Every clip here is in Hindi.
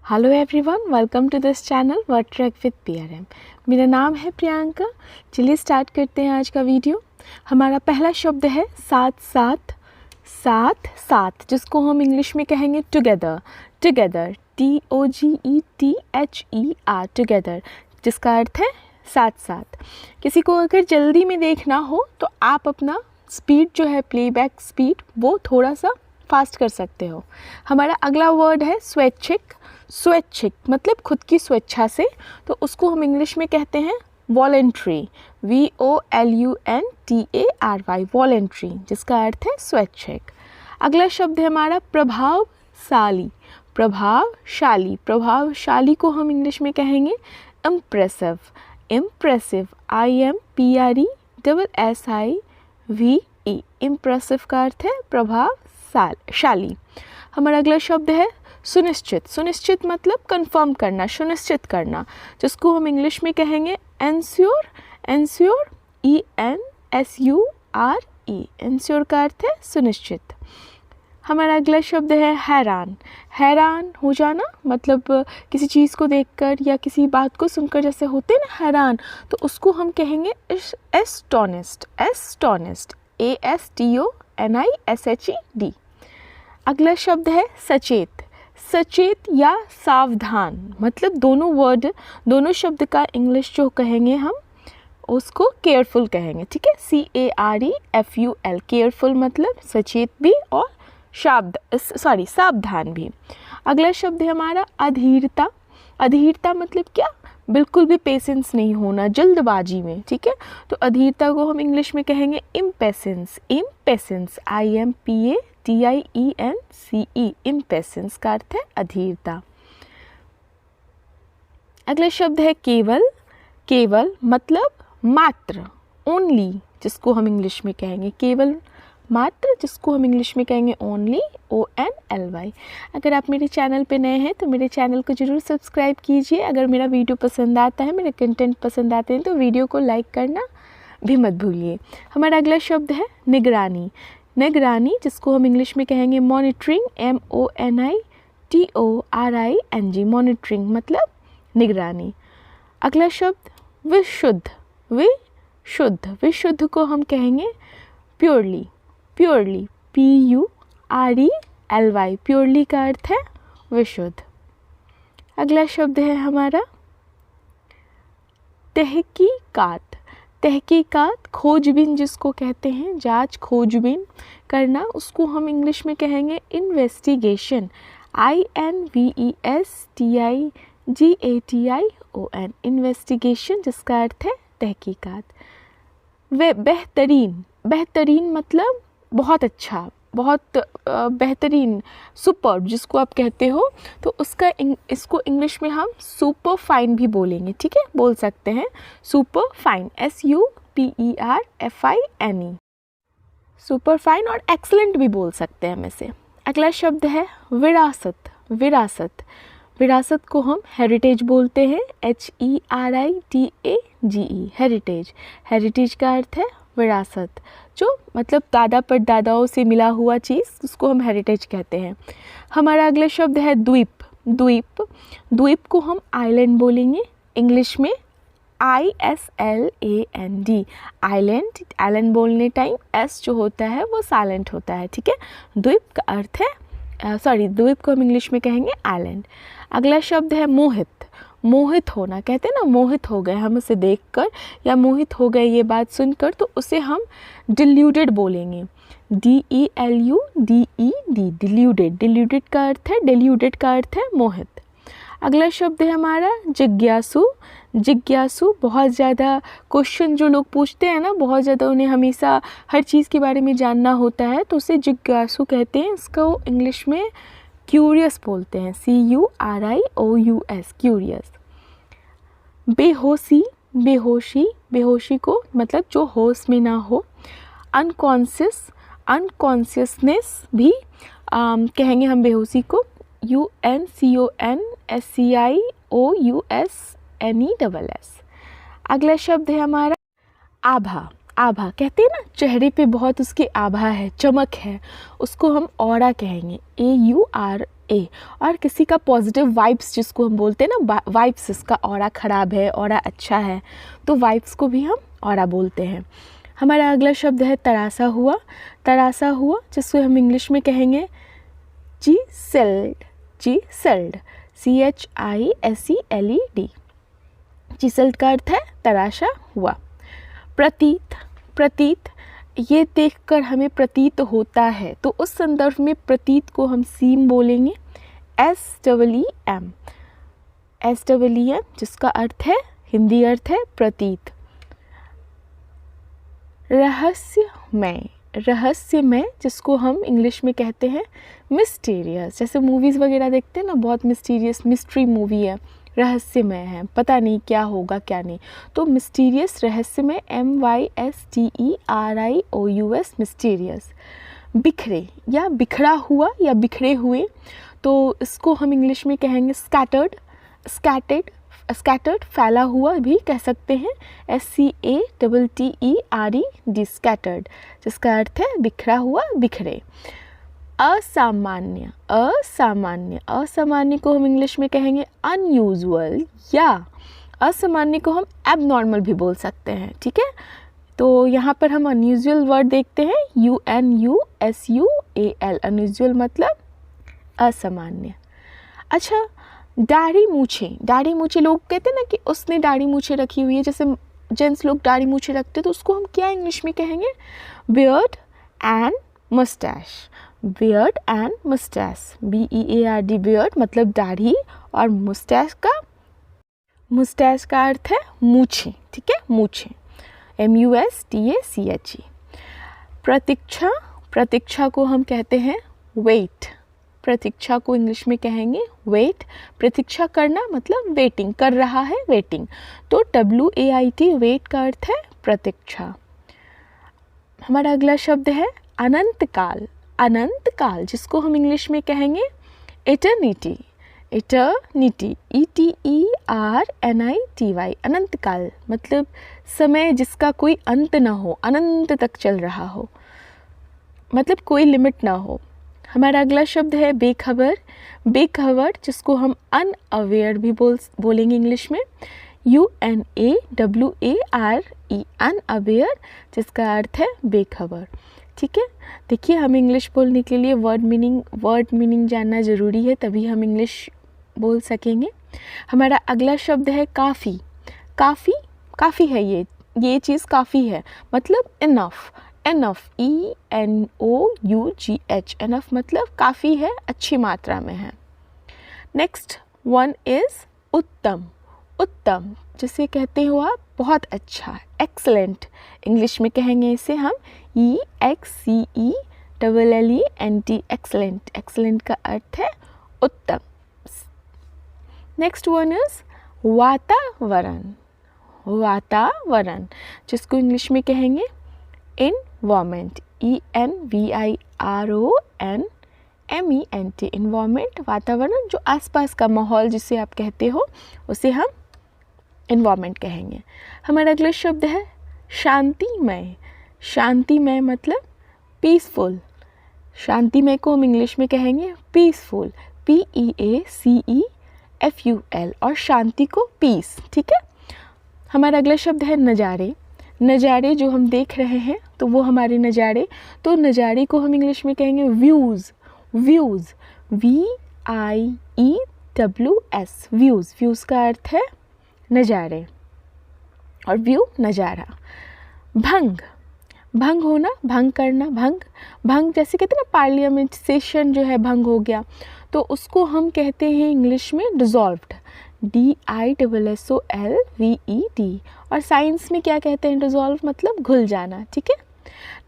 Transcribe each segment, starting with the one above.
Hello everyone, welcome to this channel word track with PRM। मेरा नाम है प्रियंका। चलिए स्टार्ट करते हैं आज का वीडियो। हमारा पहला शब्द है साथ साथ। साथ साथ जिसको हम इंग्लिश में कहेंगे टुगेदर। टुगेदर TOGETHER टुगेदर, जिसका अर्थ है साथ साथ। किसी को अगर जल्दी में देखना हो तो आप अपना स्पीड जो है, प्लेबैक स्पीड, वो थोड़ा सा फास्ट कर सकते हो। हमारा अगला वर्ड है स्वैच्छिक। स्वैच्छिक मतलब खुद की स्वेच्छा से, तो उसको हम इंग्लिश में कहते हैं वॉलेंट्री। VOLUNTARY वॉलेंट्री, जिसका अर्थ है स्वैच्छिक। अगला शब्द है हमारा प्रभावशाली। प्रभावशाली, प्रभावशाली को हम इंग्लिश में कहेंगे इम्प्रेसिव। Impressive IMPRESSIVE। इम्प्रेसिव का अर्थ है प्रभावशाली। हमारा अगला शब्द है सुनिश्चित। सुनिश्चित मतलब कंफर्म करना, सुनिश्चित करना, जिसको हम इंग्लिश में कहेंगे एंश्योर। Ensure ENSURE। एंश्योर का अर्थ है सुनिश्चित। हमारा अगला शब्द है हैरान। हैरान हो जाना मतलब किसी चीज़ को देखकर या किसी बात को सुनकर जैसे होते हैं ना हैरान, तो उसको हम कहेंगे एस्टोनिस्ड। Astonished ASTONISHED। अगला शब्द है सचेत। सचेत या सावधान मतलब दोनों शब्द का इंग्लिश जो कहेंगे हम उसको केयरफुल कहेंगे, ठीक है। CAREFUL, केयरफुल मतलब सचेत भी और सावधान भी। अगला शब्द है हमारा अधीरता। अधीरता मतलब क्या, बिल्कुल भी पेशेंस नहीं होना, जल्दबाजी में, ठीक है। तो अधीरता को हम इंग्लिश में कहेंगे इम्पेशेंस। Impatience IMPATIENCE। इम्पेशेंस का अर्थ है अधीरता। अगला शब्द है केवल। केवल मतलब मात्र, ओनली, जिसको हम इंग्लिश में कहेंगे केवल, मात्र, जिसको हम इंग्लिश में कहेंगे ओनली, ONLY। अगर आप मेरे चैनल पे नए हैं तो मेरे चैनल को ज़रूर सब्सक्राइब कीजिए। अगर मेरा वीडियो पसंद आता है, मेरे कंटेंट पसंद आते हैं तो वीडियो को लाइक करना भी मत भूलिए। हमारा अगला शब्द है निगरानी। निगरानी जिसको हम इंग्लिश में कहेंगे मॉनिटरिंग। MONITORING। मॉनिटरिंग मतलब निगरानी। अगला शब्द विशुद्ध। विशुद्ध, विशुद्ध को हम कहेंगे प्योरली। Purely PURELY। प्योरली का अर्थ है विशुद्ध। अगला शब्द है हमारा तहकीकात। तहकीकात खोजबीन जिसको कहते हैं, जांच खोजबीन करना, उसको हम इंग्लिश में कहेंगे इन्वेस्टिगेशन। INVESTIGATION। इन्वेस्टिगेशन जिसका अर्थ है तहकीकात। वे बेहतरीन। बेहतरीन मतलब बहुत अच्छा, बहुत बेहतरीन, सुपर जिसको आप कहते हो, तो इसको इंग्लिश में हम सुपर फाइन भी बोलेंगे, ठीक है, बोल सकते हैं super fine SUPERFINE। Super fine और एक्सलेंट भी बोल सकते हैं हम इसे। अगला शब्द है विरासत। विरासत, विरासत को हम हेरिटेज बोलते हैं HERITAGE। हेरिटेज, हेरिटेज का अर्थ है विरासत, जो मतलब दादा परदादाओं से मिला हुआ चीज़, उसको हम हेरिटेज कहते हैं। हमारा अगला शब्द है द्वीप। द्वीप, द्वीप को हम आइलैंड बोलेंगे इंग्लिश में ISLAND। आइलैंड, आइलैंड बोलने टाइम S जो होता है वो साइलेंट होता है, ठीक है। द्वीप का अर्थ है द्वीप को हम इंग्लिश में कहेंगे आइलैंड। अगला शब्द है मोहित। मोहित होना, कहते हैं ना मोहित हो गए हम उसे देखकर या मोहित हो गए ये बात सुनकर, तो उसे हम डिल्यूडेड बोलेंगे DELUDED। डिल्यूडेड, डिल्यूडेड का अर्थ है, डिल्यूडेड का अर्थ है मोहित। अगला शब्द है हमारा जिज्ञासु। जिज्ञासु बहुत ज़्यादा क्वेश्चन जो लोग पूछते हैं ना, बहुत ज़्यादा उन्हें हमेशा हर चीज़ के बारे में जानना होता है, तो उसे जिज्ञासु कहते हैं। इसको इंग्लिश में क्यूरियस बोलते हैं CURIOUS, क्यूरियस। बेहोशी। बेहोशी, बेहोशी को मतलब जो होश में ना हो। अनकॉन्शियस, अनकॉन्शियसनेस भी कहेंगे हम बेहोशी को UNCONSCIOUSNESS। अगला शब्द है हमारा आभा। आभा कहते हैं ना, चेहरे पे बहुत उसकी आभा है, चमक है, उसको हम ऑरा कहेंगे ए। और किसी का पॉजिटिव वाइब्स जिसको हम बोलते हैं ना, वाइब्स, इसका ऑरा ख़राब है, ऑरा अच्छा है, तो वाइब्स को भी हम ऑरा बोलते हैं। हमारा अगला शब्द है तरासा हुआ। तरासा हुआ जिसको हम इंग्लिश में कहेंगे चिसेल्ड। चिसेल्ड, CHISELED। चिसेल्ड का अर्थ है तराशा हुआ। प्रतीत। प्रतीत, ये देखकर हमें प्रतीत होता है, तो उस संदर्भ में प्रतीत को हम सीम बोलेंगे, SEEM। SEEM जिसका अर्थ है, हिंदी अर्थ है प्रतीत। रहस्यमय। रहस्यमय जिसको हम इंग्लिश में कहते हैं मिस्टीरियस। जैसे मूवीज़ वगैरह देखते हैं ना, बहुत मिस्टीरियस मिस्ट्री मूवी है, रहस्यमय है, पता नहीं क्या होगा क्या नहीं, तो मिस्टीरियस, रहस्यमय, MYSTERIOUS, मिस्टीरियस। बिखरे या बिखरा हुआ या बिखरे हुए, तो इसको हम इंग्लिश में कहेंगे स्कैटर्ड। स्कैटर्ड, स्कैटर्ड फैला हुआ भी कह सकते हैं, SCATTERED, स्कैटर्ड, जिसका अर्थ है बिखरा हुआ, बिखरे। असामान्य। असामान्य, असामान्य को हम इंग्लिश में कहेंगे अनयूजुअल, या असामान्य को हम एबनॉर्मल भी बोल सकते हैं, ठीक है। तो यहाँ पर हम अनयूजुअल वर्ड देखते हैं, UNUSUAL, अनयूजुअल मतलब असामान्य। अच्छा, दाढ़ी मूछे। दाढ़ी मूछे, लोग कहते हैं ना कि उसने दाढ़ी मूछे रखी हुई है, जैसे जेंट्स लोग दाढ़ी मूछे रखते हैं, तो उसको हम क्या इंग्लिश में कहेंगे, beard and moustache. Beard and moustache, BEARD, beard मतलब दाढ़ी, और मुस्टैश का अर्थ है मूछे, ठीक है, मूछे, MUSTACHE। प्रतीक्षा। प्रतीक्षा को हम कहते हैं वेट। प्रतीक्षा को इंग्लिश में कहेंगे वेट। प्रतीक्षा करना मतलब वेटिंग, कर रहा है, वेटिंग, तो WAIT, वेट का अर्थ है प्रतीक्षा। हमारा अगला शब्द है अनंत काल। अनंत काल जिसको हम इंग्लिश में कहेंगे इटर्निटी। इटर्निटी, ETERNITY, अनंत काल मतलब समय जिसका कोई अंत ना हो, अनंत तक चल रहा हो, मतलब कोई लिमिट ना हो। हमारा अगला शब्द है बेखबर। बेखबर जिसको हम अनअवेयर भी बोलेंगे इंग्लिश में, UNAWARE, अनअवेयर, जिसका अर्थ है बेखबर, ठीक है। देखिए, हमें इंग्लिश बोलने के लिए वर्ड मीनिंग जानना ज़रूरी है, तभी हम इंग्लिश बोल सकेंगे। हमारा अगला शब्द है काफ़ी। काफ़ी, काफ़ी है, ये चीज़ काफ़ी है, मतलब इनफ। एनफ, ENOUGH, एनफ मतलब काफ़ी है, अच्छी मात्रा में है। नेक्स्ट वन इज़ उत्तम। उत्तम जिसे कहते हो आप बहुत अच्छा, एक्सलेंट, इंग्लिश में कहेंगे इसे हम EXCELLENT, एक्सलेंट। एक्सलेंट का अर्थ है उत्तम। नेक्स्ट वन इज़ वातावरण। वातावरण जिसको इंग्लिश में कहेंगे इन्वायरमेंट, ENVIRONMENT, इन्वायरमेंट, वातावरण, जो आसपास का माहौल जिसे आप कहते हो उसे हम इन्वायरमेंट कहेंगे। हमारा अगला शब्द है शांतिमय। शांतिमय मतलब पीसफुल। शांतिमय को हम इंग्लिश में कहेंगे पीसफुल, PEACEFUL, और शांति को पीस, ठीक है। हमारा अगला शब्द है नज़ारे। नज़ारे जो हम देख रहे हैं तो वो हमारे नज़ारे, तो नज़ारे को हम इंग्लिश में कहेंगे views. Views, VIEWS, views. Views का अर्थ है नज़ारे, और व्यू नज़ारा। भंग। भंग होना, भंग करना, भंग। भंग जैसे कहते हैं ना, पार्लियामेंट सेशन जो है भंग हो गया, तो उसको हम कहते हैं इंग्लिश में डिज़ोल्व्ड, DISSOLVED, और साइंस में क्या कहते हैं, डिज़ोल्व मतलब घुल जाना, ठीक है।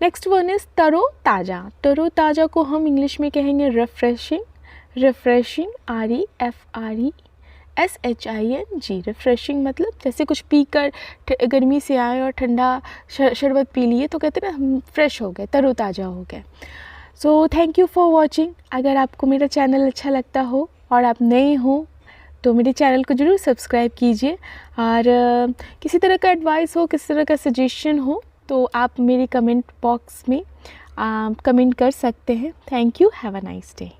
नेक्स्ट वन इज़ तरोताज़ा। तरोताज़ा को हम इंग्लिश में कहेंगे रिफ्रेशिंग। रिफ्रेशिंग, REFRESHING, रिफ्रेशिंग मतलब जैसे कुछ पीकर गर्मी से आए और ठंडा शरबत पी लिए तो कहते हैं ना हम फ्रेश हो गए, तरोताज़ा हो गए। So thank you for watching. अगर आपको मेरा चैनल अच्छा लगता हो और आप नए हो तो मेरे चैनल को ज़रूर सब्सक्राइब कीजिए, और किसी तरह का एडवाइस हो, किसी तरह का सजेशन हो तो आप मेरे कमेंट बॉक्स में कमेंट कर सकते हैं। Thank you, have a nice day.